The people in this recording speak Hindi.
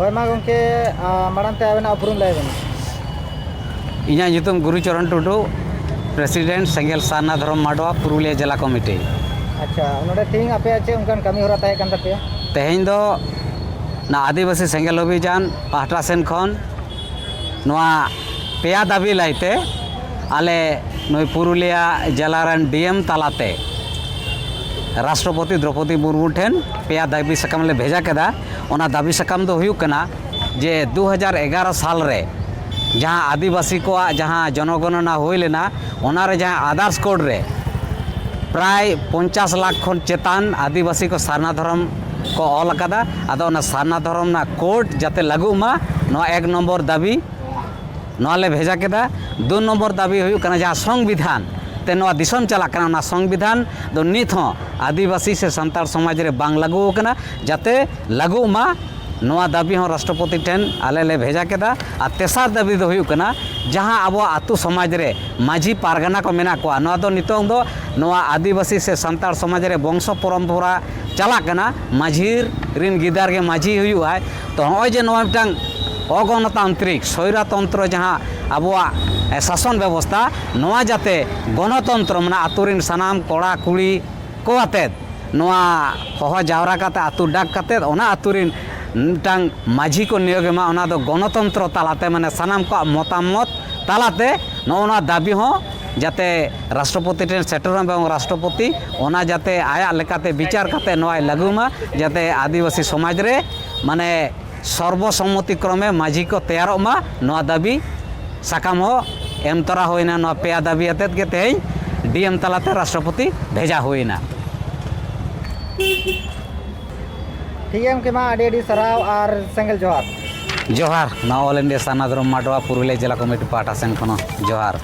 ᱦᱳᱭ ᱢᱟ ᱜᱚᱢᱠᱮ ᱢᱟᱲᱟᱝ ᱛᱮ ᱟᱵᱮᱱᱟᱜ ᱩᱯᱨᱩᱢ ᱞᱟᱹᱭ ᱵᱮᱱ᱾ ᱤᱧᱟᱹᱜ ᱧᱩᱛᱩᱢ ᱜᱩᱨᱩᱪᱚᱨᱚᱱ ᱴᱩᱰᱩ, प्रेसिडेंट सेंगेल सारना धर्म माडवा पुरुलिया जिला कमिटी। अच्छा नोडे तेहिं आपेयाग चे उनकान कमी होरा ताहे कान तापेया? तेहें दो ना आदिवासी सेंगेल अभियान पाहटा सेन खन नोआ पेया दाबी लाइते आले नोई पुरुलिया जिला रन डीएम तालाते राष्ट्रपति द्रौपदी मुर्मू ठेन पेया दाबी सकाम ले भेजा केदा। ओना दाबी सकाम दो हुयुग कना जे 2011 साल रे जहाँ आदिवासी को जहाँ जनगणना हुई लेना ओनारे जहाँ आदर्श कोड रे प्राय 50 लाख खन चेतान आदिवासी को सारना धर्म को ऑल कदा। आदो ना सारना धर्म ना कोड जाते लागू मा नो 1 नंबर दाबी नोले भेजा केदा। 2 नंबर दाबी हुयुग कना जहाँ संविधान ते नोआ दिसम चला कना ना संविधान दो नित हो आदिवासी से संताल समाज रे बांग लागू कना जाते लागू मा नोआ दाबी हो राष्ट्रपति ठेन आले ले भेजा केदा। आ तेसार दाबी दो हुयुग कना जहाँ अब आतु समाज रे माझी पारगना को मेना को नोआ दो नितोंग दो नोआ आदिवासी से संताल समाज रे वंश परंपरा चला कना माझीर रिन गिदार के माझी हुयुग है। तो होय जे नोआ मिटांग अगणतांत्रिक स्वैरतंत्र जहाँ अब शासन व्यवस्था नोआ जाते गणतंत्र माने आतुरिन सनाम कोड़ा कुड़ी को आते नोआ होह जावरा काते आतु डाक काते ओना आतुरिन मिटांग माझी को नियोग मा ओना दो गणतंत्र तालाते माने सनाम को मतामत तालाते नोना दाबी हो जाते राष्ट्रपति ठेन सेटर एवं राष्ट्रपति ओना जाते आया लेकाते विचार काते नोआ लागुमा जाते आदिवासी समाज रे माने सर्वसम्मति क्रमे माझी को तैयारो मा नोआ दाबी साकाम हो एम तरा होइना नोआ पेया दाबी आतेत के तेहें डीएम तालाते राष्ट्रपति भेजा होइना। ठीक है उनके माँ अडी सराव और सेंगेल जोहार जोहार ना ऑल इंडिया सारना धर्म माडवा पुरुलिया जिला कमिटी पाहटा सेन खनो जोहार।